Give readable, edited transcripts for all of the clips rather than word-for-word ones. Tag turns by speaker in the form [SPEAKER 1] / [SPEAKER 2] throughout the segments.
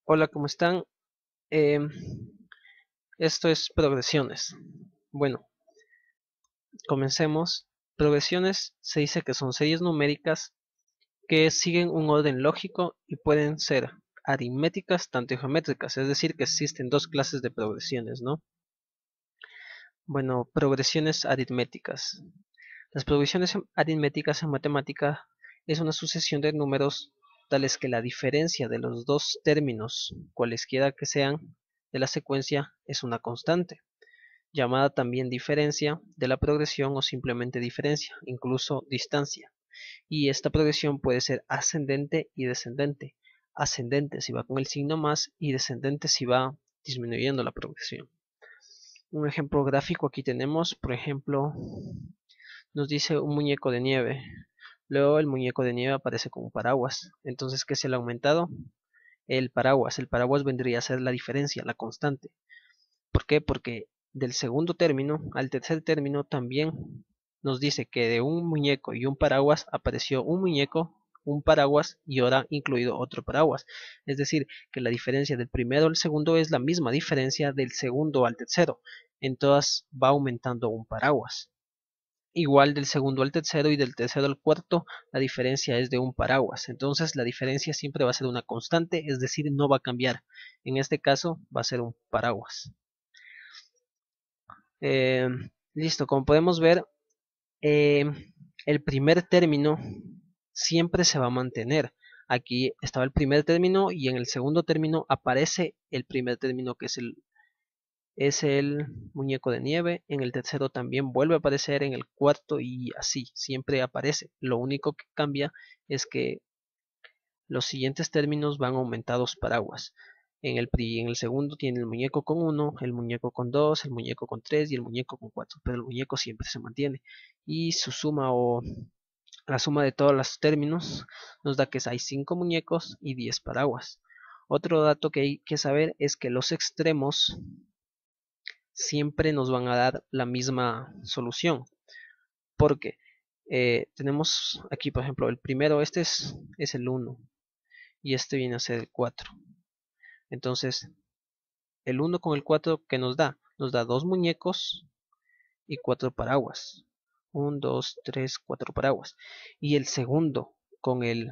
[SPEAKER 1] Hola, ¿cómo están? Em, Esto es progresiones. Bueno, comencemos. Progresiones se dice que son series numéricas que siguen un orden lógico y pueden ser aritméticas tanto geométricas, es decir, que existen dos clases de progresiones, ¿no? Bueno, progresiones aritméticas. Las progresiones aritméticas en matemática es una sucesión de números tales que la diferencia de los dos términos, cualesquiera que sean, de la secuencia es una constante, llamada también diferencia de la progresión o simplemente diferencia, incluso distancia. Y esta progresión puede ser ascendente y descendente. Ascendente si va con el signo más y descendente si va disminuyendo la progresión. Un ejemplo gráfico aquí tenemos, por ejemplo, nos dice un muñeco de nieve. Luego el muñeco de nieve aparece como paraguas. Entonces, ¿qué es el aumentado? El paraguas. El paraguas vendría a ser la diferencia, la constante. ¿Por qué? Porque del segundo término al tercer término también nos dice que de un muñeco y un paraguas apareció un muñeco, un paraguas y ahora incluido otro paraguas. Es decir, que la diferencia del primero al segundo es la misma diferencia del segundo al tercero. En todas va aumentando un paraguas. Igual del segundo al tercero y del tercero al cuarto, la diferencia es de un paraguas. Entonces la diferencia siempre va a ser una constante, es decir, no va a cambiar. En este caso va a ser un paraguas. Eh, Listo, como podemos ver, eh, el primer término siempre se va a mantener. Aquí estaba el primer término y en el segundo término aparece el primer término que es el muñeco de nieve. En el tercero también vuelve a aparecer, en el cuarto y así, siempre aparece. Lo único que cambia es que los siguientes términos van aumentados paraguas. En el segundo tiene el muñeco con 1, el muñeco con 2, el muñeco con 3 y el muñeco con 4, pero el muñeco siempre se mantiene. Y su suma o la suma de todos los términos nos da que hay 5 muñecos y 10 paraguas. Otro dato que hay que saber es que los extremos siempre nos van a dar la misma solución. Porque tenemos aquí, por ejemplo, el primero, este es el 1 y este viene a ser el 4. Entonces, el 1 con el 4 que nos da? Nos da 2 muñecos y 4 paraguas. 1, 2, 3, 4 paraguas. Y el segundo con el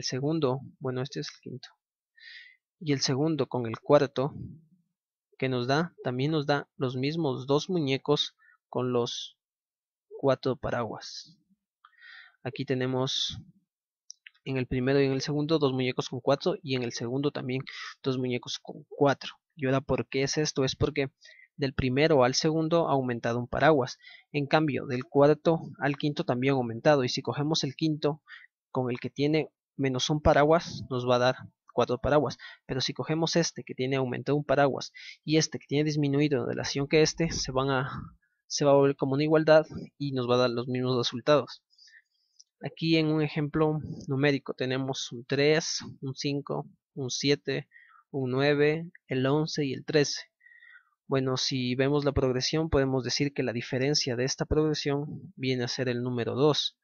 [SPEAKER 1] segundo, bueno, este es el quinto. Y el segundo con el cuarto que nos da, también nos da los mismos 2 muñecos con los 4 paraguas. Aquí tenemos en el primero y en el segundo 2 muñecos con 4 y en el segundo también 2 muñecos con 4. Y ahora, ¿por qué es esto? Es porque del primero al segundo ha aumentado un paraguas. En cambio, del cuarto al quinto también ha aumentado. Y si cogemos el quinto con el que tiene menos un paraguas, nos va a dar 4 paraguas. Pero si cogemos este que tiene aumentado un paraguas y este que tiene disminuido en relación que este, se va a volver como una igualdad y nos va a dar los mismos resultados. Aquí en un ejemplo numérico tenemos un 3, un 5, un 7, un 9, el 11 y el 13. Bueno, si vemos la progresión podemos decir que la diferencia de esta progresión viene a ser el número 2.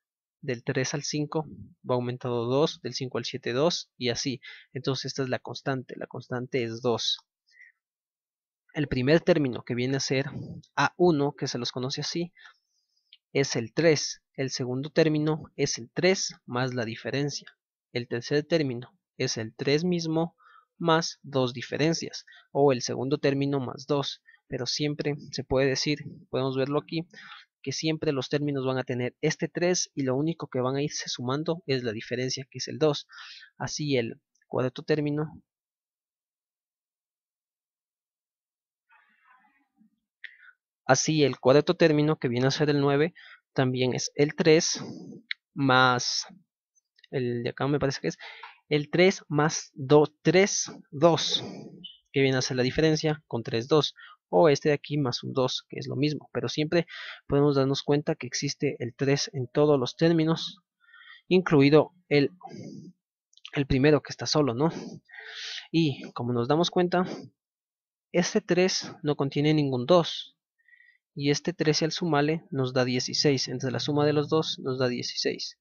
[SPEAKER 1] Del 3 al 5 va aumentando 2, del 5 al 7 2 y así. Entonces esta es la constante es 2. El primer término que viene a ser A1, que se los conoce así, es el 3. El segundo término es el 3 más la diferencia. El tercer término es el 3 mismo más 2 diferencias, o el segundo término más 2. Pero siempre se puede decir, podemos verlo aquí, que siempre los términos van a tener este 3 y lo único que van a irse sumando es la diferencia, que es el 2. Así el cuarto término Así el cuarto término, que viene a ser el 9, también es el 3 más el de acá me parece que es el 3 más 2, 3, 2, que viene a ser la diferencia con 3, 2, o este de aquí más un 2, que es lo mismo, pero siempre podemos darnos cuenta que existe el 3 en todos los términos, incluido el primero que está solo, ¿no? Y como nos damos cuenta, este 3 no contiene ningún 2, y este 13 al sumarle nos da 16, entre la suma de los dos nos da 16,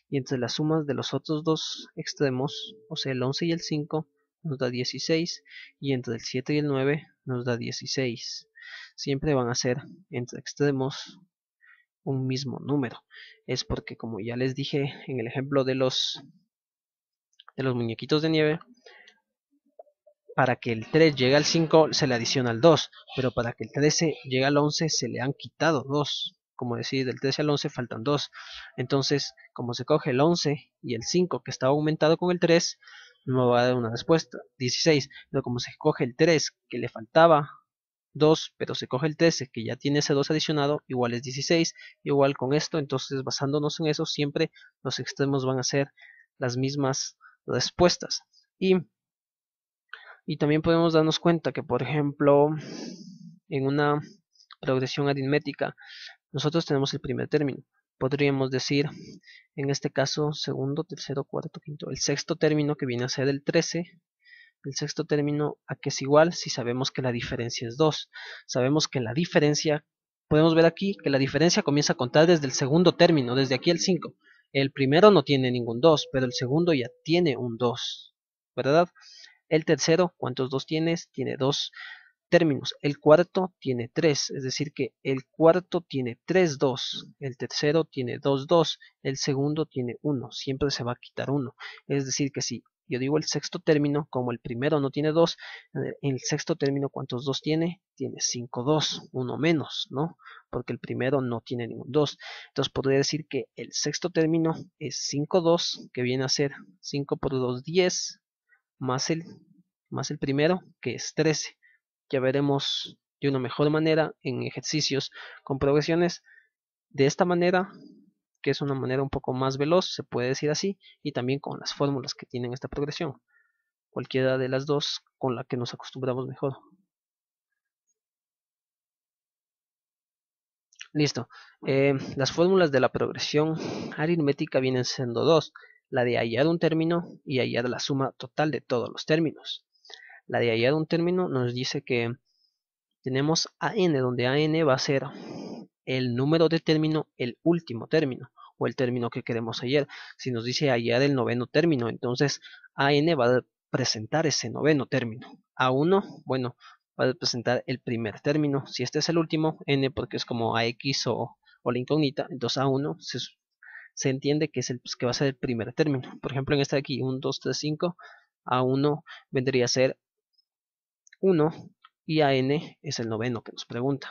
[SPEAKER 1] y entre las sumas de los otros dos extremos, o sea el 11 y el 5, nos da 16 y entre el 7 y el 9 nos da 16. Siempre van a ser entre extremos un mismo número. Es porque, como ya les dije en el ejemplo de los muñequitos de nieve, para que el 3 llegue al 5 se le adiciona el 2, pero para que el 13 llegue al 11 se le han quitado 2. Como decir, del 13 al 11 faltan 2. Entonces, como se coge el 11 y el 5 que estaba aumentado con el 3, no va a dar una respuesta, 16. Pero como se coge el 3 que le faltaba 2, pero se coge el 13 que ya tiene ese 2 adicionado, igual es 16. Igual con esto, entonces basándonos en eso, siempre los extremos van a ser las mismas respuestas. Y también podemos darnos cuenta que, por ejemplo, en una progresión aritmética, nosotros tenemos el primer término. Podríamos decir, en este caso, segundo, tercero, cuarto, quinto, el sexto término que viene a ser el 13. El sexto término a que es igual si sabemos que la diferencia es 2. Sabemos que la diferencia, podemos ver aquí que la diferencia comienza a contar desde el segundo término, desde aquí el 5. El primero no tiene ningún 2, pero el segundo ya tiene un 2, ¿verdad? El tercero, ¿cuántos 2 tienes? Tiene 2 términos. El cuarto tiene 3, es decir que el cuarto tiene 3 2. El tercero tiene 2 2. El segundo tiene 1. Siempre se va a quitar 1. Es decir que si yo digo el sexto término, como el primero no tiene 2, en el sexto término, ¿cuántos 2 tiene? Tiene 5 2, uno menos, ¿no? Porque el primero no tiene ningún 2. Entonces podría decir que el sexto término es 5 2, que viene a ser 5 por 2, 10, más el primero, que es 13. Ya veremos de una mejor manera en ejercicios con progresiones de esta manera, que es una manera un poco más veloz, se puede decir así, y también con las fórmulas que tienen esta progresión. Cualquiera de las dos con la que nos acostumbramos mejor. Listo. Las fórmulas de la progresión aritmética vienen siendo dos. La de hallar un término y hallar la suma total de todos los términos. La de hallar un término nos dice que tenemos AN, donde AN va a ser el número de término, el último término, o el término que queremos hallar. Si nos dice hallar el noveno término, entonces AN va a presentar ese noveno término. A1, bueno, va a presentar el primer término. Si este es el último, N porque es como AX o la incógnita, entonces A1 se entiende que es que va a ser el primer término. Por ejemplo, en este de aquí, 1, 2, 3, 5, A1 vendría a ser 1 y AN es el noveno que nos pregunta.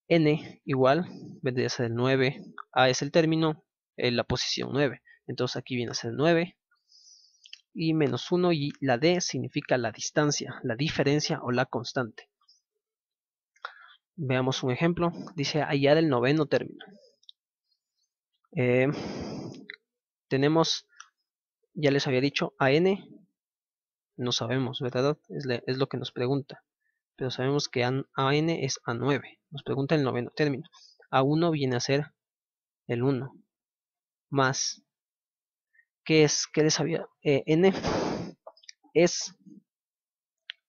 [SPEAKER 1] N igual vendría a ser el 9, A es el término, la posición 9. Entonces aquí viene a ser 9 y menos 1, y la D significa la distancia, la diferencia o la constante. Veamos un ejemplo. Dice hallar el noveno término. Tenemos, ya les había dicho, AN, no sabemos, ¿verdad? Es lo que nos pregunta. Pero sabemos que AN es A9. Nos pregunta el noveno término. A1 viene a ser el 1. Más, ¿qué les había? N es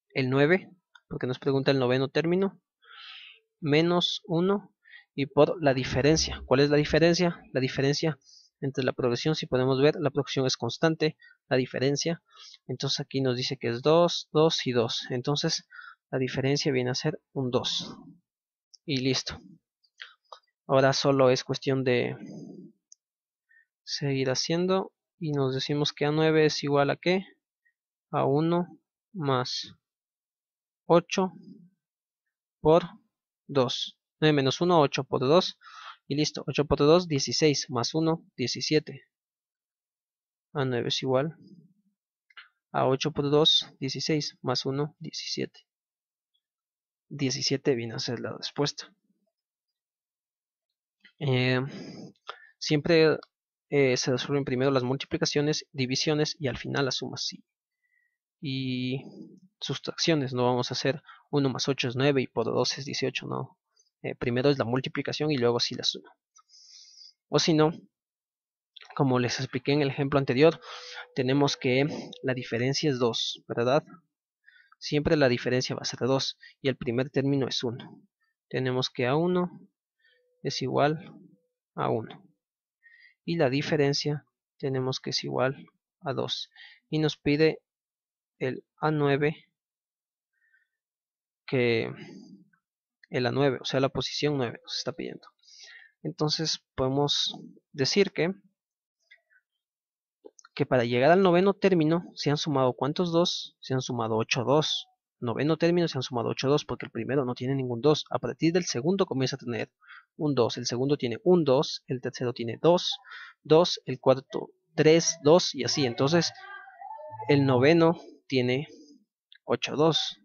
[SPEAKER 1] el 9, porque nos pregunta el noveno término, menos 1, y por la diferencia. ¿Cuál es la diferencia? La diferencia entre la progresión, si podemos ver, la progresión es constante, la diferencia, entonces aquí nos dice que es 2, 2 y 2, entonces la diferencia viene a ser un 2, y listo. Ahora solo es cuestión de seguir haciendo, y nos decimos que A9 es igual a ¿qué? A 1 más 8 por 2. 9 menos 1, 8 por 2. Y listo. 8 por 2, 16. Más 1, 17. A 9 es igual a 8 por 2, 16. Más 1, 17. 17 viene a ser la respuesta. Siempre se resuelven primero las multiplicaciones, divisiones y al final las sumas y sustracciones. No vamos a hacer 1 más 8 es 9 y por 2 es 18, no. Primero es la multiplicación y luego sí la suma. O si no, como les expliqué en el ejemplo anterior, tenemos que la diferencia es 2, ¿verdad? Siempre la diferencia va a ser 2 y el primer término es 1. Tenemos que A1 es igual a 1 y la diferencia tenemos que es igual a 2 y nos pide el A9 que el A9, o sea la posición 9 nos está pidiendo. Entonces podemos decir que para llegar al noveno término se han sumado ¿cuántos 2? Se han sumado 8 2. Noveno término se han sumado 8 2 porque el primero no tiene ningún 2. A partir del segundo comienza a tener un 2. El segundo tiene un 2. El tercero tiene 2. 2. El cuarto 3, 2 y así. Entonces el noveno tiene 8 2.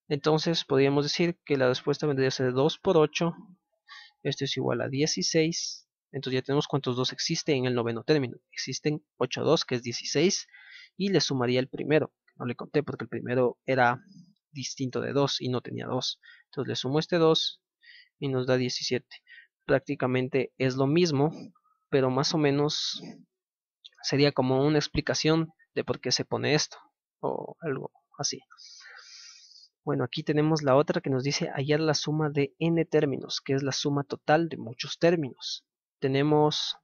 [SPEAKER 1] Entonces podríamos decir que la respuesta vendría a ser 2 por 8. Esto es igual a 16. Entonces ya tenemos cuántos 2 existen en el noveno término. Existen 8 2 que es 16. Y le sumaría el primero. No le conté porque el primero era distinto de 2 y no tenía 2. Entonces le sumo este 2 y nos da 17. Prácticamente es lo mismo, pero más o menos sería como una explicación de por qué se pone esto. O algo así. Bueno, aquí tenemos la otra que nos dice hallar la suma de n términos, que es la suma total de muchos términos. Tenemos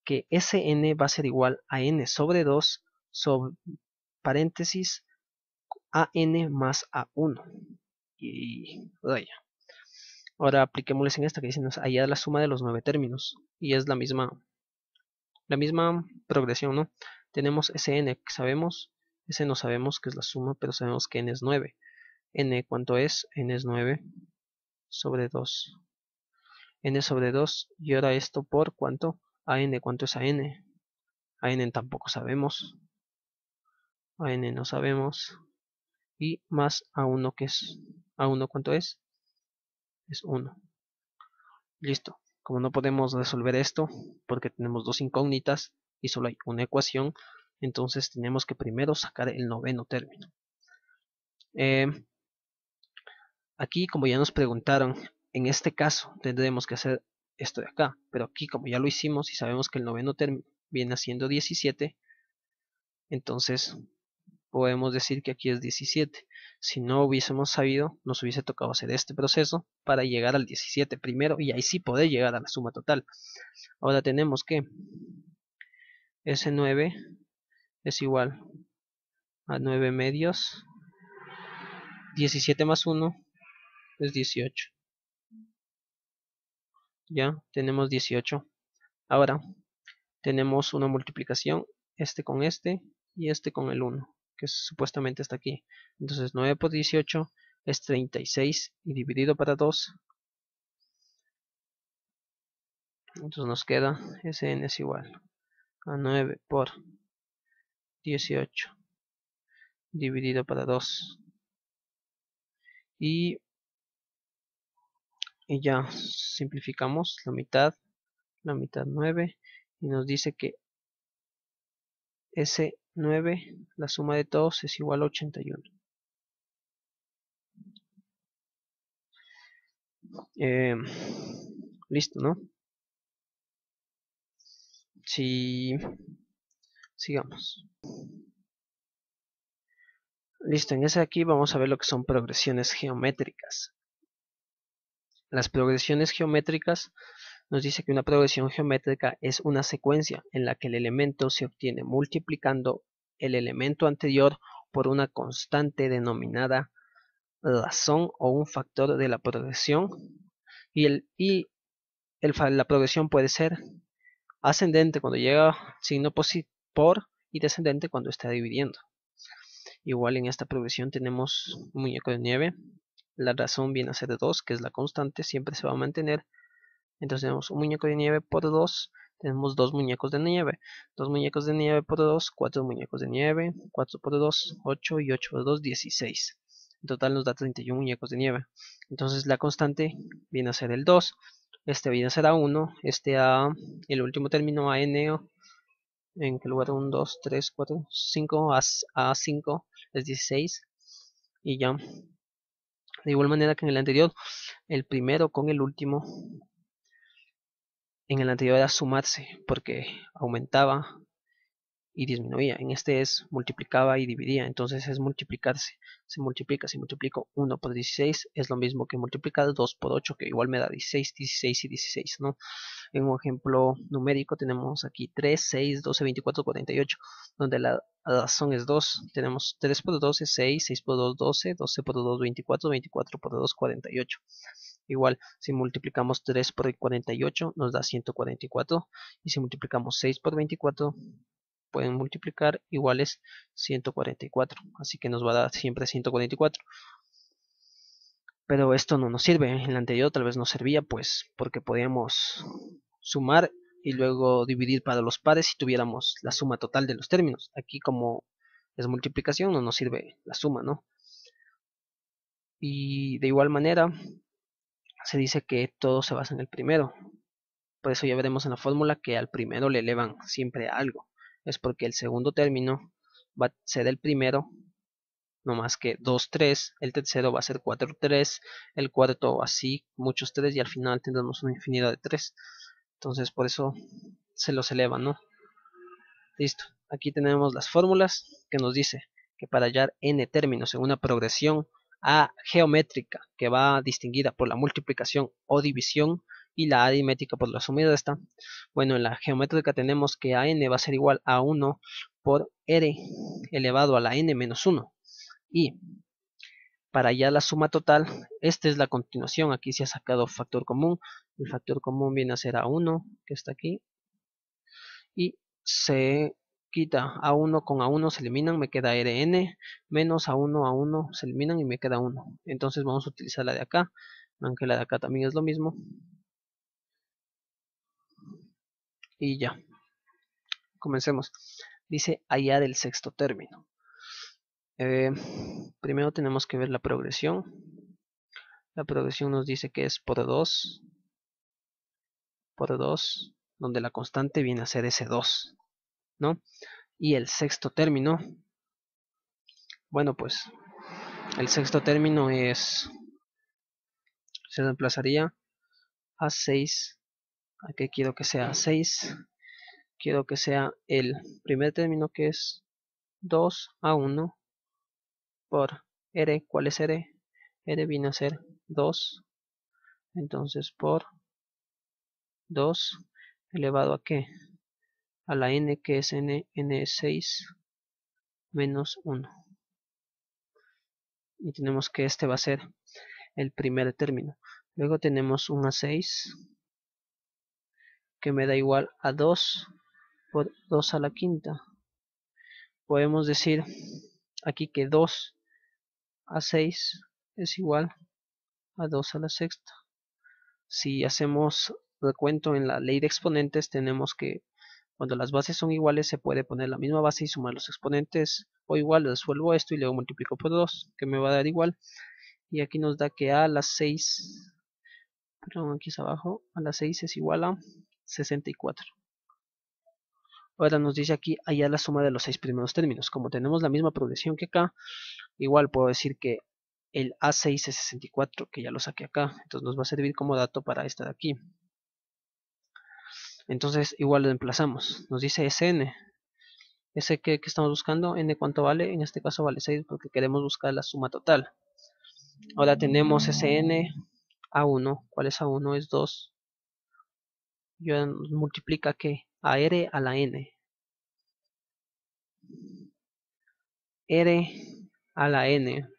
[SPEAKER 1] que Sn va a ser igual a n sobre 2 sobre paréntesis an más a1. Y vaya. Ahora apliquémosles en esta que dice hallar la suma de los 9 términos. Y es la misma progresión, ¿no? Tenemos Sn que sabemos, S no sabemos que es la suma, pero sabemos que n es 9. N, ¿cuánto es? N es 9 sobre 2. N sobre 2. Y ahora esto por ¿cuánto? AN, ¿cuánto es AN? AN tampoco sabemos. AN no sabemos. Y más A1, ¿qué es? ¿A1 cuánto es? Es 1. Listo. Como no podemos resolver esto, porque tenemos dos incógnitas y solo hay una ecuación, entonces tenemos que primero sacar el noveno término. Aquí, como ya nos preguntaron, en este caso tendremos que hacer esto de acá, pero aquí como ya lo hicimos y sabemos que el noveno término viene siendo 17, entonces podemos decir que aquí es 17. Si no hubiésemos sabido, nos hubiese tocado hacer este proceso para llegar al 17 primero y ahí sí poder llegar a la suma total. Ahora tenemos que S9 es igual a 9 medios, 17 más 1 es 18. Ya tenemos 18. Ahora tenemos una multiplicación, este con este y este con el 1, que supuestamente está aquí. Entonces 9 por 18 es 36 y dividido para 2. Entonces nos queda Sn es igual a 9 por 18 dividido para 2. Y ya simplificamos la mitad 9 y nos dice que S9, la suma de todos es igual a 81. Listo, ¿no? Si sigamos. Listo, en ese aquí vamos a ver lo que son progresiones geométricas. Las progresiones geométricas nos dice que una progresión geométrica es una secuencia en la que el elemento se obtiene multiplicando el elemento anterior por una constante denominada razón o un factor de la progresión y la progresión puede ser ascendente cuando llega signo por y descendente cuando está dividiendo. Igual en esta progresión tenemos un muñeco de nieve. La razón viene a ser 2, que es la constante, siempre se va a mantener. Entonces tenemos un muñeco de nieve por 2, tenemos dos muñecos de nieve. 2 muñecos de nieve por 2, 4 muñecos de nieve, 4 por 2, 8 y 8 por 2, 16. En total nos da 31 muñecos de nieve. Entonces la constante viene a ser el 2, este viene a ser A1, el último término AN, en que lugar 1, 2, 3, 4, 5, A5 es 16 y ya. De igual manera que en el anterior, el primero con el último, en el anterior era sumarse porque aumentaba y disminuía. En este es multiplicaba y dividía, entonces es multiplicarse. Se multiplica, si multiplico 1 por 16 es lo mismo que multiplicar 2 por 8, que igual me da 16, 16 y 16, ¿no? En un ejemplo numérico tenemos aquí 3, 6, 12, 24, 48, donde la razón es 2. Tenemos 3 por 2 es 6, 6 por 2, 12, 12 por 2, 24, 24 por 2, 48. Igual, si multiplicamos 3 por 48 nos da 144, y si multiplicamos 6 por 24 pueden multiplicar iguales 144, así que nos va a dar siempre 144. Pero esto no nos sirve. En la anterior tal vez nos servía, pues porque podíamos sumar y luego dividir para los pares si tuviéramos la suma total de los términos. Aquí, como es multiplicación, no nos sirve la suma, ¿no? Y de igual manera se dice que todo se basa en el primero. Por eso ya veremos en la fórmula que al primero le elevan siempre a algo. Es porque el segundo término va a ser el primero, no más que 2, 3, el tercero va a ser 4, 3, el cuarto así, muchos 3, y al final tendremos una infinidad de 3. Entonces por eso se los eleva, ¿no? Listo. Aquí tenemos las fórmulas que nos dice que para hallar n términos en una progresión a geométrica que va distinguida por la multiplicación o división y la aritmética por la suma y resta. Bueno, en la geométrica tenemos que a n va a ser igual a 1 por r elevado a la n menos 1. Y para hallar la suma total, esta es la continuación. Aquí se ha sacado factor común. El factor común viene a ser a1, que está aquí, y se quita a1 con a1, se eliminan, me queda rn, menos a1 se eliminan y me queda 1. Entonces vamos a utilizar la de acá, aunque la de acá también es lo mismo. Y ya, comencemos. Dice hallar el sexto término. Primero tenemos que ver la progresión. La progresión nos dice que es por 2, donde la constante viene a ser ese 2, ¿no? Y el sexto término, bueno, pues el sexto término se reemplazaría a 6. ¿A qué quiero que sea 6? Quiero que sea el primer término, que es 2 a 1 por r. ¿Cuál es r? R viene a ser 2. Entonces por 2 elevado a qué? A la n, que es n es 6 menos 1. Y tenemos que este va a ser el primer término. Luego tenemos un a6 que me da igual a 2 por 2 a la quinta. Podemos decir aquí que 2 a 6 es igual a 2 a la sexta. Si hacemos recuento en la ley de exponentes, tenemos que cuando las bases son iguales se puede poner la misma base y sumar los exponentes, o igual resuelvo esto y luego multiplico por 2, que me va a dar igual. Y aquí nos da que a las 6, perdón, aquí es abajo, a las 6 es igual a 64. Ahora nos dice aquí hallar la suma de los 6 primeros términos. Como tenemos la misma progresión que acá, igual puedo decir que el A6 es 64, que ya lo saqué acá. Entonces nos va a servir como dato para esta de aquí. Entonces igual lo emplazamos. Nos dice Sn. Ese que estamos buscando, n cuánto vale. En este caso vale 6 porque queremos buscar la suma total. Ahora tenemos Sn a1. ¿Cuál es a1? Es 2. Y ahora nos multiplica ¿qué? A r a la n. R a la n.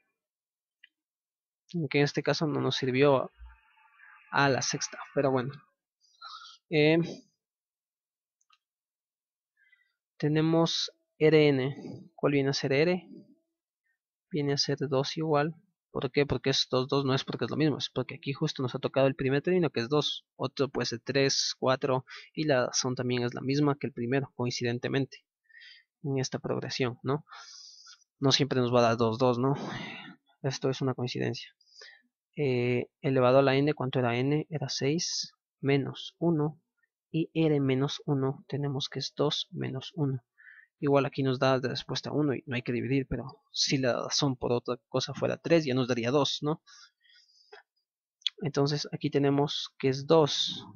[SPEAKER 1] Que en este caso no nos sirvió a la sexta, pero bueno. Tenemos Rn. ¿Cuál viene a ser R? Viene a ser 2 igual. ¿Por qué? Porque es 2, 2, no es porque es lo mismo, es porque aquí justo nos ha tocado el primer término, que es 2. Otro puede ser 3, 4, y la razón también es la misma que el primero, coincidentemente, en esta progresión, ¿no? No siempre nos va a dar 2, 2, ¿no? Esto es una coincidencia. Elevado a la n, ¿cuánto era n? Era 6 menos 1, y r menos 1 tenemos que es 2 menos 1. Igual aquí nos da de respuesta 1 y no hay que dividir, pero si la razón por otra cosa fuera 3, ya nos daría 2, ¿no? Entonces aquí tenemos que es 2.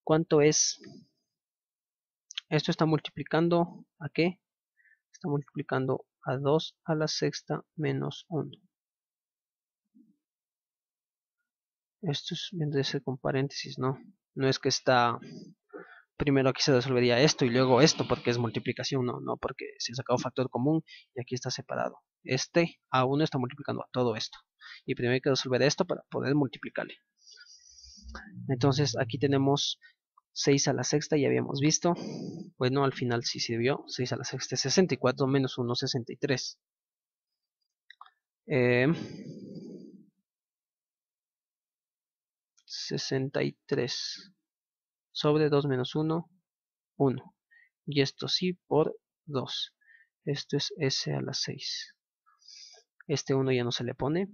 [SPEAKER 1] ¿Cuánto es Esto está multiplicando ¿a qué? Está multiplicando a 2 a la sexta menos 1. Esto vendría a ser con paréntesis, ¿no? No es que está... Primero aquí se resolvería esto y luego esto porque es multiplicación, no, porque se ha sacado factor común y aquí está separado. Este A1 está multiplicando a todo esto. Y primero hay que resolver esto para poder multiplicarle. Entonces aquí tenemos 6 a la sexta, ya habíamos visto. Bueno, al final sí sirvió. 6 a la sexta es 64 menos 1, 63. 63 sobre 2 menos 1, 1. Y esto sí por 2. Esto es S a la 6. Este 1 ya no se le pone.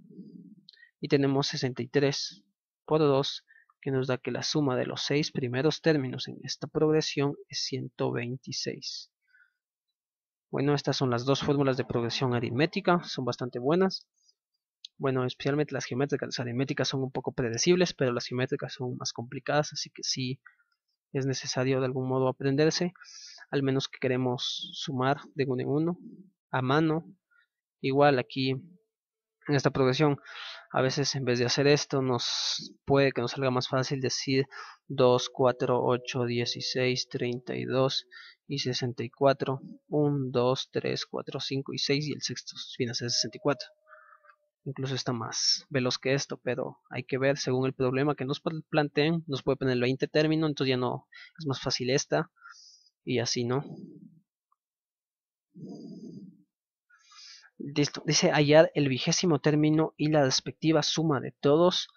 [SPEAKER 1] Y tenemos 63 por 2, que nos da que la suma de los 6 primeros términos en esta progresión es 126. Bueno, estas son las dos fórmulas de progresión aritmética, son bastante buenas. Bueno, especialmente las geométricas. Las aritméticas son un poco predecibles, pero las geométricas son más complicadas, así que sí es necesario de algún modo aprenderse, al menos que queremos sumar de uno en uno, a mano. Igual aquí en esta progresión, a veces en vez de hacer esto, puede que nos salga más fácil decir 2, 4, 8, 16, 32 y 64. 1, 2, 3, 4, 5 y 6 y el sexto viene a ser 64. Incluso está más veloz que esto, pero hay que ver según el problema que nos planteen. Nos puede poner el 20 término, entonces ya no es más fácil esta y así, ¿no? Listo. Dice hallar el 20º término y la respectiva suma de todos.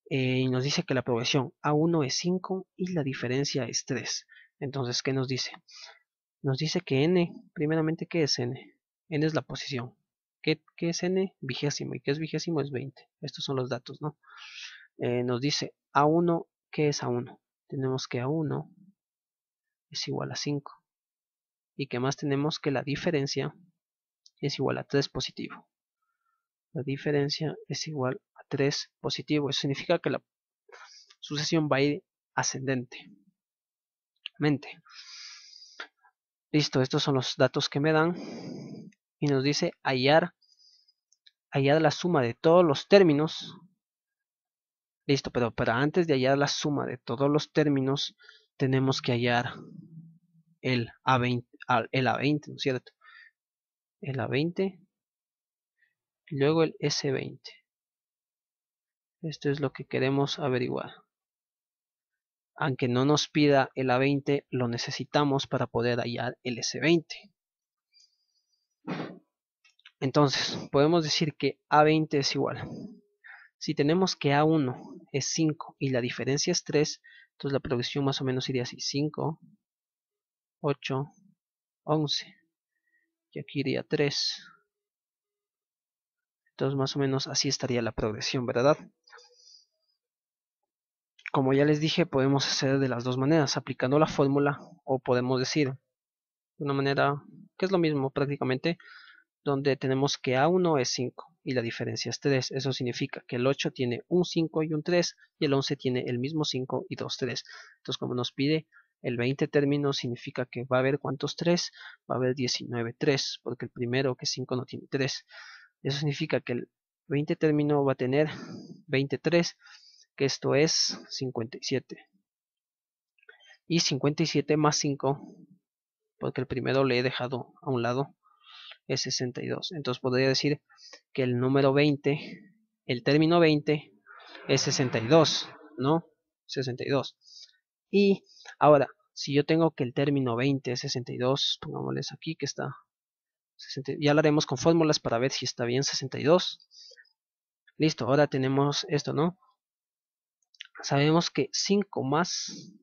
[SPEAKER 1] Y nos dice que la progresión A1 es 5 y la diferencia es 3. Entonces, ¿qué nos dice? Nos dice que n, primeramente, ¿qué es n? N es la posición. ¿Qué es n? 20º. ¿Y qué es 20º? Es 20. Estos son los datos, ¿no? Nos dice A1, ¿qué es A1? Tenemos que A1 es igual a 5. ¿Y qué más tenemos? Que la diferencia es igual a 3 positivo. La diferencia es igual a 3 positivo. Eso significa que la sucesión va a ir ascendentemente. Listo, estos son los datos que me dan. Y nos dice hallar la suma de todos los términos. Listo, pero para antes de hallar la suma de todos los términos, tenemos que hallar el A20, ¿no es cierto? El A20 y luego el S20. Esto es lo que queremos averiguar. Aunque no nos pida el A20, lo necesitamos para poder hallar el S20. Entonces, podemos decir que A20 es igual. Si tenemos que A1 es 5 y la diferencia es 3, entonces la progresión más o menos iría así. 5, 8, 11. Y aquí iría 3. Entonces más o menos así estaría la progresión, ¿verdad? Como ya les dije, podemos hacer de las dos maneras, aplicando la fórmula, o podemos decir de una manera que es lo mismo prácticamente, donde tenemos que A1 es 5 y la diferencia es 3. Eso significa que el 8 tiene un 5 y un 3 y el 11 tiene el mismo 5 y 2 3. Entonces, como nos pide el 20 términos, significa que va a haber ¿cuántos 3? Va a haber 19 3, porque el primero que es 5 no tiene 3. Eso significa que el 20 término va a tener 23, que esto es 57. Y 57 más 5, porque el primero le he dejado a un lado, es 62. Entonces podría decir que el número 20, el término 20 es 62, ¿no? 62. Y ahora, si yo tengo que el término 20 es 62, pongámosles aquí que está 60, ya lo haremos con fórmulas para ver si está bien 62. Listo, ahora tenemos esto, ¿no? Sabemos que 5 más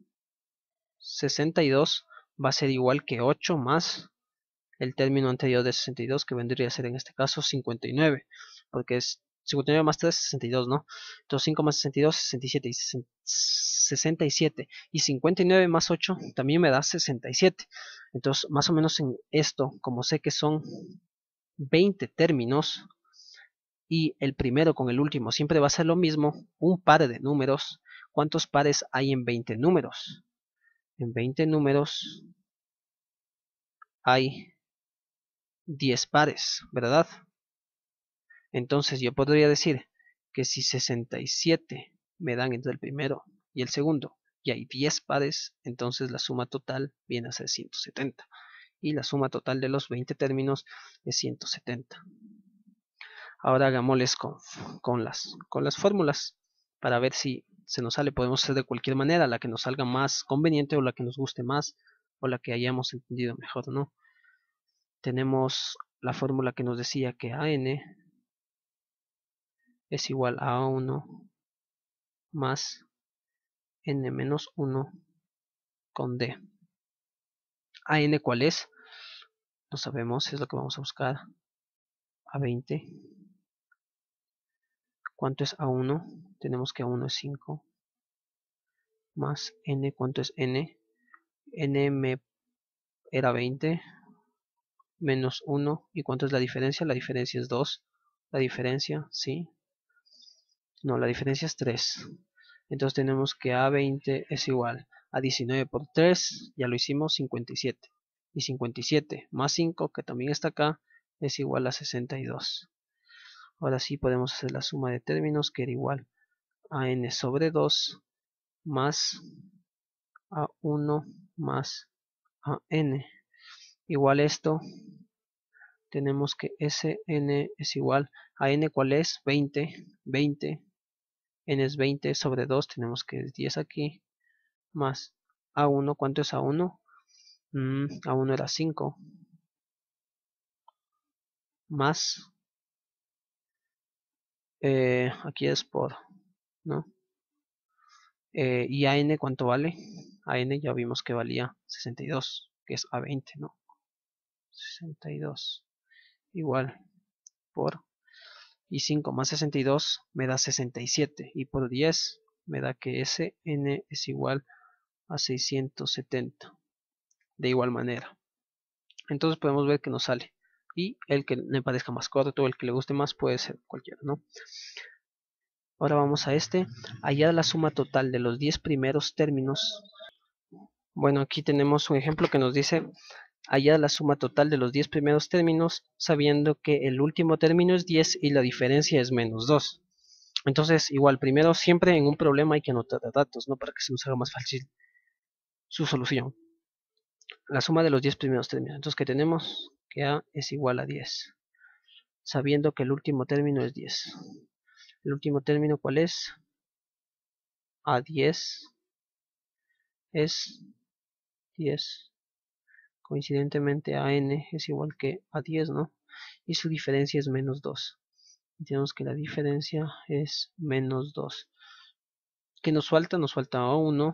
[SPEAKER 1] 62 va a ser igual que 8 más el término anterior de 62, que vendría a ser en este caso 59, porque es 59 más 3, 62, ¿no? Entonces 5 más 62, 67, y 67, y 59 más 8 también me da 67. Entonces, más o menos en esto, como sé que son 20 términos, y el primero con el último siempre va a ser lo mismo, un par de números. ¿Cuántos pares hay en 20 números? en 20 números hay 10 pares, ¿verdad? Entonces yo podría decir que si 67 me dan entre el primero y el segundo y hay 10 pares, entonces la suma total viene a ser 170. Y la suma total de los 20 términos es 170. Ahora hagámosles con las fórmulas para ver si se nos sale. Podemos hacer de cualquier manera, la que nos salga más conveniente o la que nos guste más o la que hayamos entendido mejor, ¿no? Tenemos la fórmula que nos decía que AN es igual a A1 más N menos 1 con D. AN, ¿cuál es? No sabemos, es lo que vamos a buscar. A20. ¿Cuánto es A1? Tenemos que A1 es 5. Más N, ¿cuánto es N? N me era 20. Menos 1. ¿Y cuánto es la diferencia? La diferencia es 2. La diferencia, sí. No, la diferencia es 3. Entonces tenemos que A20 es igual a 19 por 3. Ya lo hicimos, 57. Y 57 más 5, que también está acá, es igual a 62. Ahora sí podemos hacer la suma de términos, que era igual a n sobre 2 más a1 más a n. Igual esto, tenemos que Sn es igual a n, ¿cuál es? 20. 20. N es 20 sobre 2, tenemos que es 10 aquí. Más a1, ¿cuánto es a1? A1 era 5. Más, aquí es por, ¿no? Y a n, ¿cuánto vale? A n ya vimos que valía 62, que es a20, ¿no? 62 igual por, y 5 más 62 me da 67, y por 10 me da que Sn es igual a 670. De igual manera, entonces podemos ver que nos sale, y el que me parezca más corto o el que le guste más puede ser cualquiera, ¿no? Ahora vamos a hallar la suma total de los 10 primeros términos. Bueno, aquí tenemos un ejemplo que nos dice hallar la suma total de los 10 primeros términos, sabiendo que el último término es 10 y la diferencia es menos 2. Entonces, igual, primero siempre en un problema hay que anotar datos, ¿no? Para que se nos haga más fácil su solución. La suma de los 10 primeros términos. Entonces, ¿qué tenemos? Que A es igual a 10, sabiendo que el último término es 10. ¿El último término cuál es? A10 es 10. Coincidentemente AN es igual que A10, ¿no? Y su diferencia es menos 2. Y tenemos que la diferencia es menos 2. ¿Qué nos falta? Nos falta A1.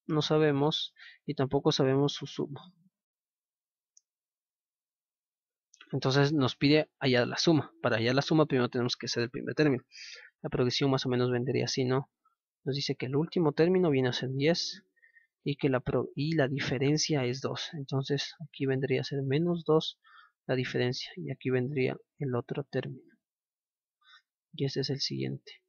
[SPEAKER 1] No sabemos. Y tampoco sabemos su suma. Entonces nos pide hallar la suma. Para hallar la suma primero tenemos que hacer el primer término. La progresión más o menos vendría así, ¿no? Nos dice que el último término viene a ser 10 y que la diferencia es 2. Entonces aquí vendría a ser menos 2 la diferencia, y aquí vendría el otro término. Y este es el siguiente.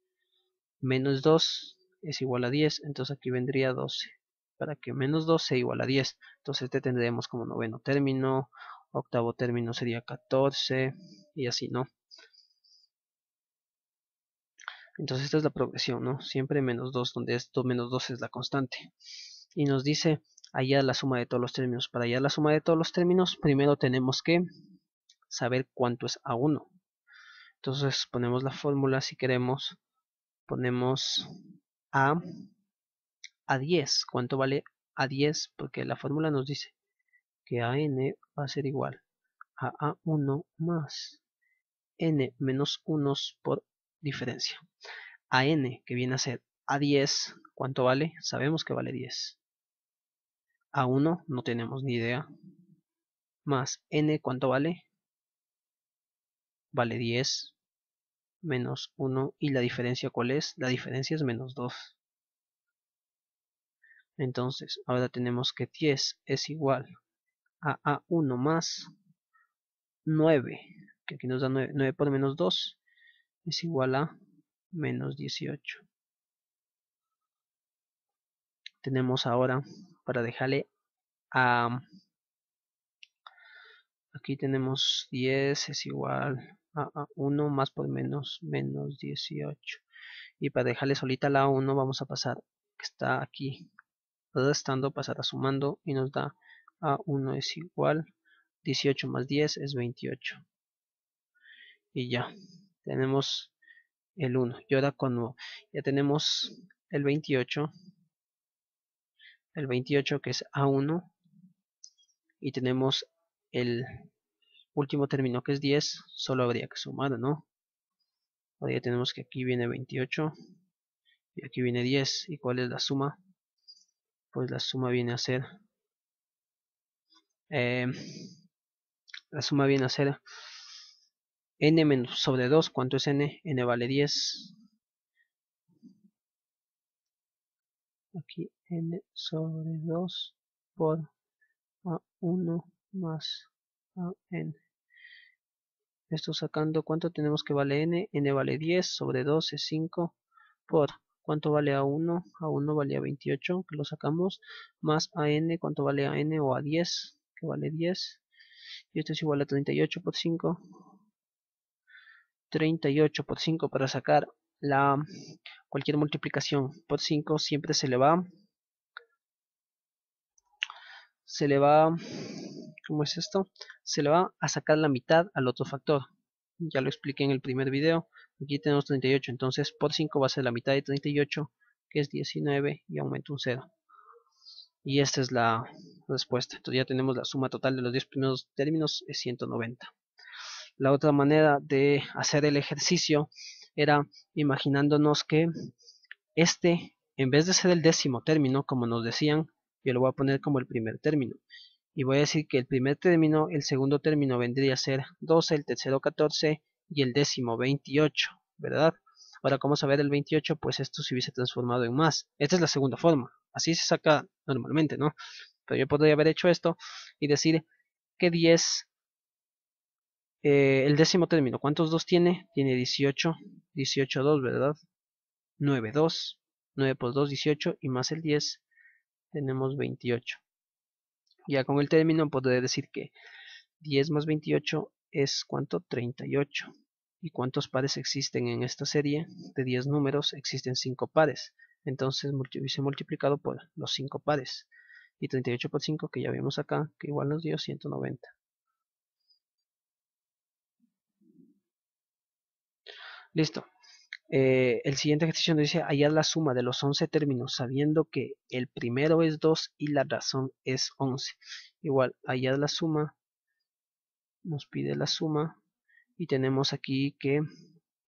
[SPEAKER 1] Menos 2 es igual a 10, entonces aquí vendría 12. Para que menos 2 sea igual a 10. Entonces este tendremos como noveno término, octavo término sería 14 y así, ¿no? Entonces esta es la progresión, ¿no? Siempre menos 2, donde esto menos 2 es la constante. Y nos dice hallar la suma de todos los términos. Para hallar la suma de todos los términos, primero tenemos que saber cuánto es A1. Entonces ponemos la fórmula si queremos. Ponemos a 10. ¿Cuánto vale A10? Porque la fórmula nos dice que AN va a ser igual a A1 más N menos 1 por diferencia. AN, que viene a ser A10, ¿cuánto vale? Sabemos que vale 10. A1 no tenemos ni idea. Más N, ¿cuánto vale? Vale 10 menos 1. ¿Y la diferencia cuál es? La diferencia es menos 2. Entonces, ahora tenemos que 10 es igual a A1 más 9, que aquí nos da 9, 9 por menos 2 es igual a menos 18. tenemos ahora, para dejarle a... Aquí tenemos 10 es igual a 1 más por menos 18. Y para dejarle solita la 1 vamos a pasar, que está aquí, restando, pasar a sumando y nos da A1 es igual 18 más 10 es 28. Y ya, tenemos el 1. Y ahora cuando ya tenemos el 28 que es A1 y tenemos el último término que es 10, solo habría que sumar, ¿no? Ahora ya tenemos que aquí viene 28 y aquí viene 10. ¿Y cuál es la suma? Pues la suma viene a ser eh, n menos sobre 2. ¿Cuánto es n? N vale 10. Aquí n sobre 2 por a1 más an. Esto sacando, ¿cuánto tenemos que vale n? N vale 10, sobre 2 es 5, por ¿cuánto vale a1? A1 valía 28, que lo sacamos, más a n, ¿cuánto vale a n o a 10? Que vale 10. Y esto es igual a 38 por 5. 38 por 5 para sacar cualquier multiplicación por 5 siempre se le va, ¿cómo es esto? Se le va a sacar la mitad al otro factor. Ya lo expliqué en el primer video. Aquí tenemos 38, entonces por 5 va a ser la mitad de 38, que es 19, y aumenta un 0. Y esta es la respuesta. Entonces ya tenemos la suma total de los 10 primeros términos, es 190. La otra manera de hacer el ejercicio era imaginándonos que en vez de ser el décimo término, como nos decían, yo lo voy a poner como el primer término. Y voy a decir que el primer término, el segundo término vendría a ser 12, el tercero 14 y el décimo 28, ¿verdad? Ahora, ¿cómo saber el 28? Pues esto se hubiese transformado en más. Esta es la segunda forma. Así se saca normalmente, ¿no? Pero yo podría haber hecho esto y decir que 10, el décimo término, ¿cuántos 2 tiene? Tiene 18, 18 2, ¿verdad? 9 2, 9 por 2, 18 y más el 10, tenemos 28. Ya con el término podré decir que 10 más 28 es ¿cuánto? 38. ¿Y cuántos pares existen en esta serie? De 10 números existen 5 pares. Entonces hubiese multiplicado por los 5 pares. Y 38 por 5 que ya vimos acá, que igual nos dio 190. Listo. El siguiente ejercicio nos dice hallar la suma de los 11 términos sabiendo que el primero es 2 y la razón es 11. Igual, hallar la suma, nos pide la suma y tenemos aquí que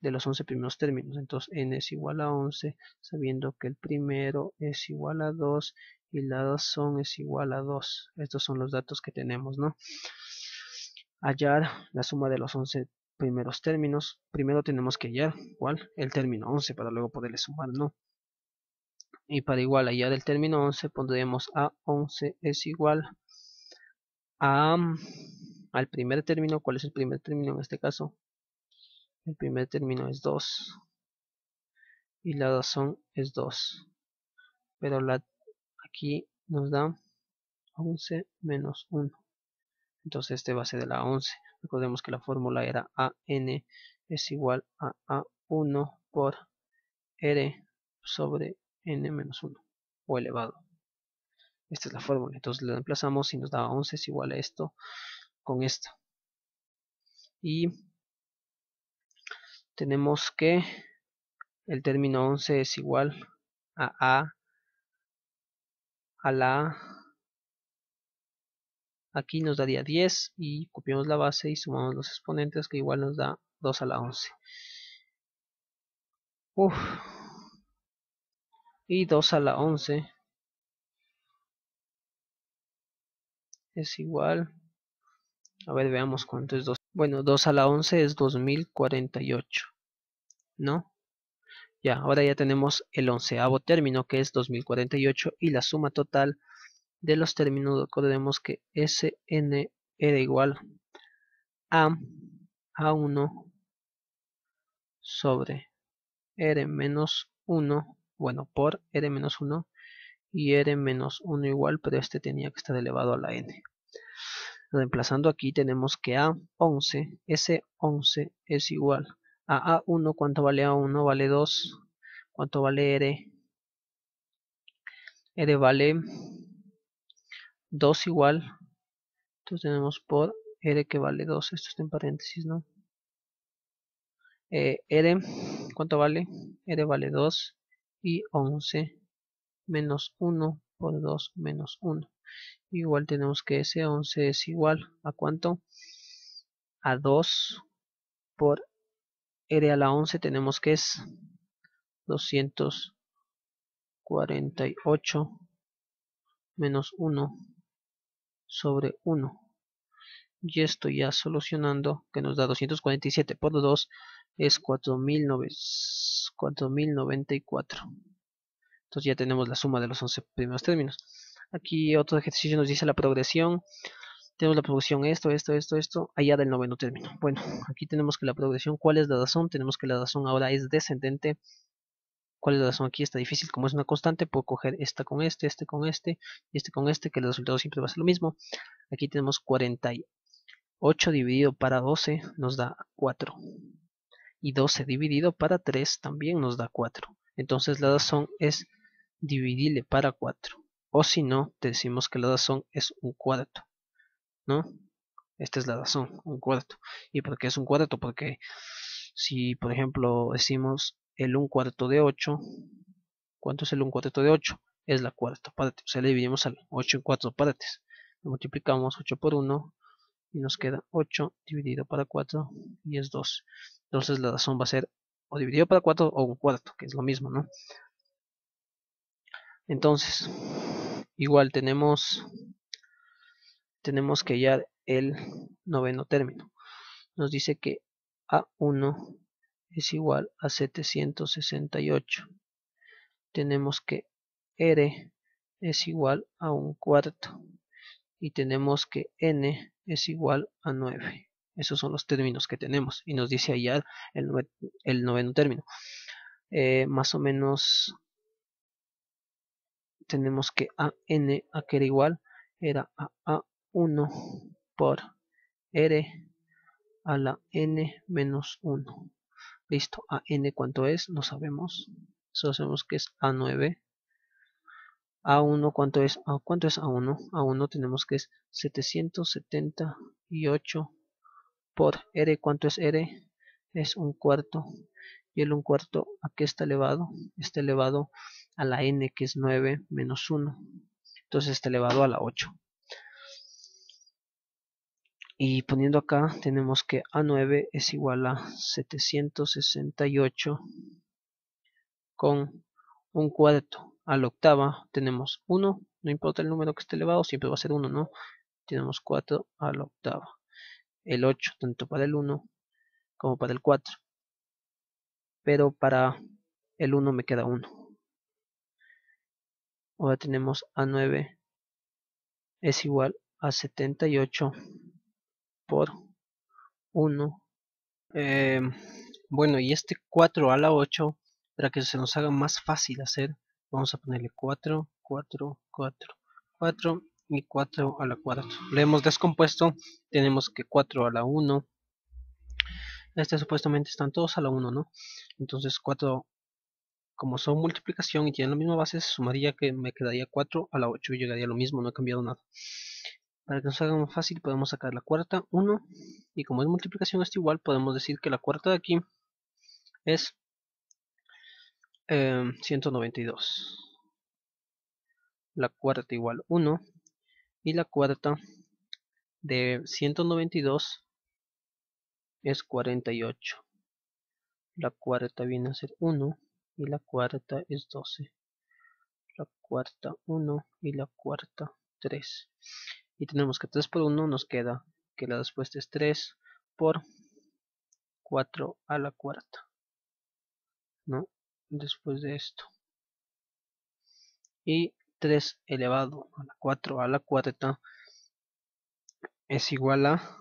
[SPEAKER 1] de los 11 primeros términos. Entonces n es igual a 11 sabiendo que el primero es igual a 2 y la razón es igual a 2. Estos son los datos que tenemos, ¿no? Hallar la suma de los 11 primeros términos. Primero tenemos que hallar ¿cuál? El término 11 para luego poderle sumar, ¿no? Y para igual hallar el término 11 pondremos a 11 es igual al primer término. ¿Cuál es el primer término en este caso? El primer término es 2 y la razón es 2. Pero aquí nos da 11 menos 1. Entonces este va a ser de la 11. Recordemos que la fórmula era AN es igual a A1 por R sobre N menos 1 o elevado. Esta es la fórmula. Entonces le reemplazamos y nos da 11 es igual a esto con esto. Y tenemos que el término 11 es igual a la aquí nos daría 10 y copiamos la base y sumamos los exponentes que igual nos da 2 a la 11. Y 2 a la 11 es igual, a ver, veamos cuánto es 2. Bueno, 2 a la 11 es 2048, ¿no? Ya, ahora ya tenemos el onceavo término que es 2048 y la suma total de los términos, recordemos que Sn era igual a A1 sobre R menos 1, bueno, por R menos 1 y r menos 1 igual, pero este tenía que estar elevado a la n. Reemplazando aquí tenemos que A11, S11 es igual a A1. ¿Cuánto vale A1? Vale 2. ¿Cuánto vale R? R vale 2 igual. Entonces tenemos por R que vale 2. Esto está en paréntesis, ¿no? R, ¿cuánto vale? R vale 2 y 11 menos 1 por 2 menos 1. Igual tenemos que ese 11 es igual a ¿cuánto? A 2 por R a la 11 tenemos que es 248 menos 1 sobre 1. Y esto ya solucionando, que nos da 247 por 2 es 4094. Entonces ya tenemos la suma de los 11 primeros términos. Aquí otro ejercicio nos dice la progresión. Tenemos la progresión esto, allá del noveno término. Bueno, aquí tenemos que la progresión, ¿cuál es la razón? Tenemos que la razón ahora es descendente. ¿Cuál es la razón? Aquí está difícil, como es una constante, puedo coger esta con este con este, y este con este, que el resultado siempre va a ser lo mismo. Aquí tenemos 48 dividido para 12 nos da 4. Y 12 dividido para 3 también nos da 4. Entonces la razón es dividible para 4. O si no, decimos que la razón es un cuarto, ¿no? Esta es la razón, un cuarto. ¿Y por qué es un cuarto? Porque si, por ejemplo, decimos el 1/4 de 8, ¿cuánto es el 1/4 de 8? Es la cuarta parte. O sea, le dividimos al 8 en 4 partes. Lo multiplicamos 8 por 1 y nos queda 8 dividido para 4 y es 2. Entonces la razón va a ser o dividido para 4 o un cuarto, que es lo mismo, ¿no? Entonces, igual tenemos que hallar el noveno término. Nos dice que A1 es igual a 768. Tenemos que R es igual a un cuarto. Y tenemos que N es igual a 9. Esos son los términos que tenemos. Y nos dice hallar el noveno término. Más o menos tenemos que AN, a que era igual, era a A1 por R a la N menos 1. Listo, a N cuánto es, no sabemos. Solo sabemos que es A9. A1 cuánto es, ¿cuánto es A1? A1 tenemos que es 778 por R. ¿Cuánto es R? Es un cuarto. Y el un cuarto, ¿a qué está elevado? Está elevado a la N, que es 9 menos 1. Entonces está elevado a la 8. Y poniendo acá tenemos que A9 es igual a 768 con un cuarto. A la octava tenemos 1, no importa el número que esté elevado, siempre va a ser 1, ¿no? Tenemos 4 a la octava. El 8 tanto para el 1 como para el 4. Pero para el 1 me queda 1. Ahora tenemos A9 es igual a 78 por 1. Bueno, y este 4 a la 8, para que se nos haga más fácil hacer, vamos a ponerle 4, 4, 4, 4 y 4 a la cuarta. Lo hemos descompuesto, tenemos que 4 a la 1. Este supuestamente están todos a la 1, ¿no? Entonces 4, como son multiplicación y tienen la misma base, se sumaría que me quedaría 4 a la 8 y llegaría a lo mismo, no he cambiado nada. Para que nos haga más fácil podemos sacar la cuarta 1 y como es multiplicación está igual, podemos decir que la cuarta de aquí es 192. La cuarta igual 1 y la cuarta de 192 es 48. La cuarta viene a ser 1 y la cuarta es 12. La cuarta 1 y la cuarta 3. Y tenemos que 3 por 1 nos queda que la respuesta es 3 por 4 a la cuarta, ¿no? Después de esto. Y 3 elevado a la 4 a la cuarta es igual a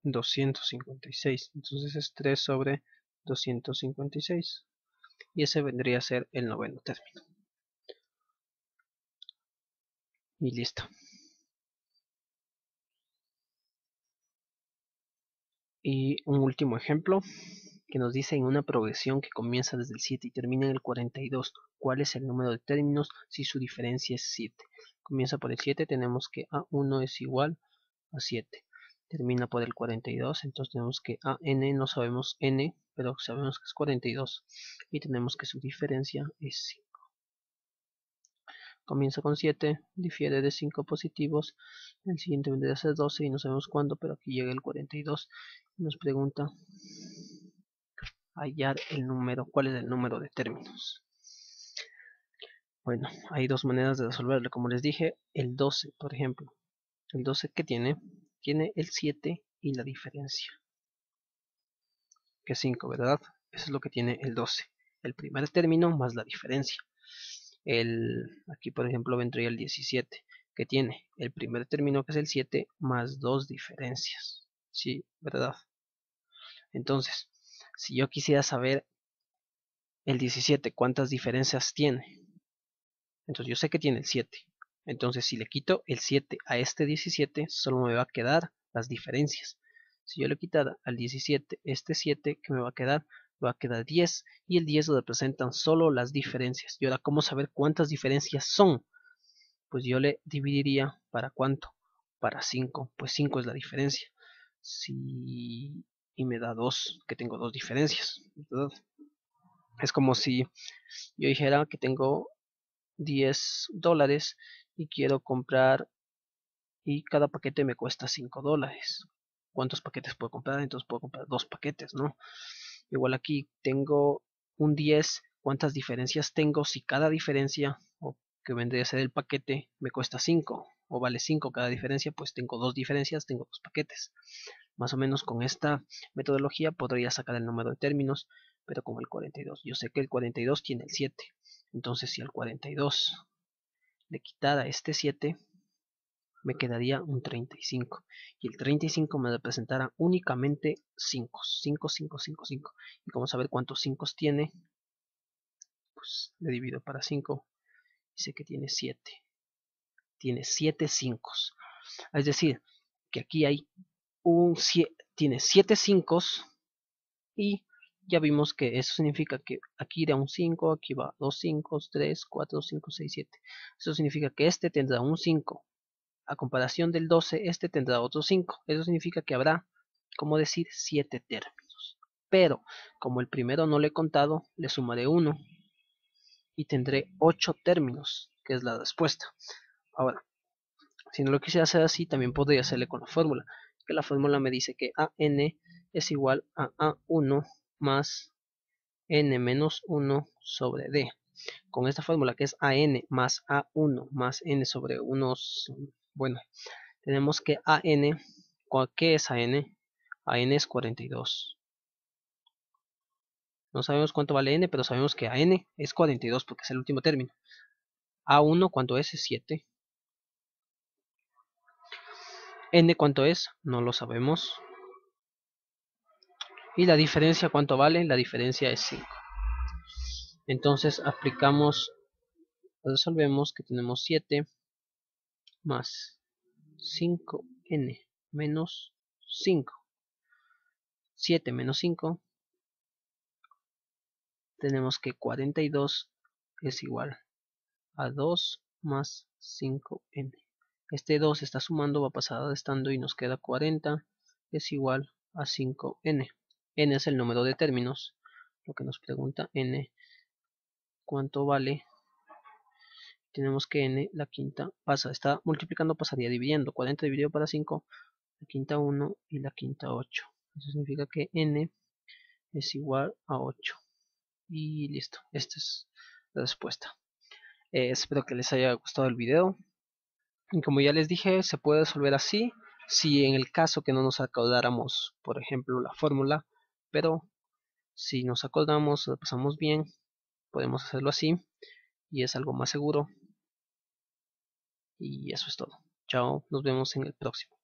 [SPEAKER 1] 256. Entonces es 3 sobre 256. Y ese vendría a ser el noveno término. y listo. Y un último ejemplo que nos dice: en una progresión que comienza desde el 7 y termina en el 42, ¿cuál es el número de términos si su diferencia es 7? Comienza por el 7, tenemos que A1 es igual a 7. Termina por el 42, entonces tenemos que AN, no sabemos N, pero sabemos que es 42. Y tenemos que su diferencia es 5. Comienza con 7, difiere de 5 positivos, el siguiente vendría a ser 12 y no sabemos cuándo, pero aquí llega el 42 y nos pregunta hallar el número, cuál es el número de términos. Bueno, hay dos maneras de resolverlo, como les dije. El 12, por ejemplo, el 12 que tiene el 7 y la diferencia, que es 5, ¿verdad? Eso es lo que tiene el 12, el primer término más la diferencia. Aquí por ejemplo vendría el 17, que tiene el primer término, que es el 7, más dos diferencias. Sí, ¿verdad? Entonces, si yo quisiera saber el 17 cuántas diferencias tiene, entonces yo sé que tiene el 7. Entonces si le quito el 7 a este 17, solo me va a quedar las diferencias. Si yo le quitara al 17 este 7, ¿qué me va a quedar? Va a quedar 10, y el 10 lo representan solo las diferencias. Y ahora, ¿cómo saber cuántas diferencias son? Pues yo le dividiría, ¿para cuánto? Para 5, pues 5 es la diferencia. Y me da 2, que tengo dos diferencias, ¿verdad? Es como si yo dijera que tengo $10 y quiero comprar, y cada paquete me cuesta $5. ¿Cuántos paquetes puedo comprar? Entonces puedo comprar 2 paquetes, ¿no? Igual aquí tengo un 10, ¿cuántas diferencias tengo? Si cada diferencia, o que vendría a ser el paquete, me cuesta 5 o vale 5 cada diferencia, pues tengo 2 diferencias, tengo 2 paquetes. Más o menos con esta metodología podría sacar el número de términos, pero con el 42. Yo sé que el 42 tiene el 7. Entonces si al 42 le quitara este 7, me quedaría un 35. Y el 35 me representará únicamente 5. 5, 5, 5, 5. Y como saber cuántos 5 tiene, pues le divido para 5. Y sé que tiene 7. Tiene 7 5. Es decir, que aquí hay tiene 7 5. Y ya vimos que eso significa que aquí irá un 5, aquí va 2 5, 3, 4, 5, 6, 7. Eso significa que este tendrá un 5. A comparación del 12, este tendrá otros 5. Eso significa que habrá, como decir, 7 términos. Pero, como el primero no le he contado, le sumaré 1 y tendré 8 términos, que es la respuesta. Ahora, si no lo quisiera hacer así, también podría hacerle con la fórmula. Que la fórmula me dice que AN es igual a A1 más N menos 1 sobre D. Con esta fórmula, que es AN más A1 más N sobre 1, bueno, tenemos que AN, ¿qué es AN? AN es 42. No sabemos cuánto vale N, pero sabemos que AN es 42 porque es el último término. A1, ¿cuánto es? Es 7. N, ¿cuánto es? No lo sabemos. Y la diferencia, ¿cuánto vale? La diferencia es 5. Entonces aplicamos, resolvemos que tenemos 7 más 5N menos 5. 7 menos 5, tenemos que 42 es igual a 2 más 5N. Este 2 está sumando, va a pasar restando y nos queda 40 es igual a 5N. N es el número de términos. Lo que nos pregunta N, ¿cuánto vale? Tenemos que N, la quinta, está multiplicando, pasaría dividiendo. 40 dividido para 5, la quinta 1 y la quinta 8. Eso significa que N es igual a 8. Y listo, esta es la respuesta. Espero que les haya gustado el video. Y como ya les dije, se puede resolver así, si en el caso que no nos acordáramos, por ejemplo, la fórmula, pero si nos acordamos, lo pasamos bien, podemos hacerlo así, y es algo más seguro. Y eso es todo. Chao, nos vemos en el próximo.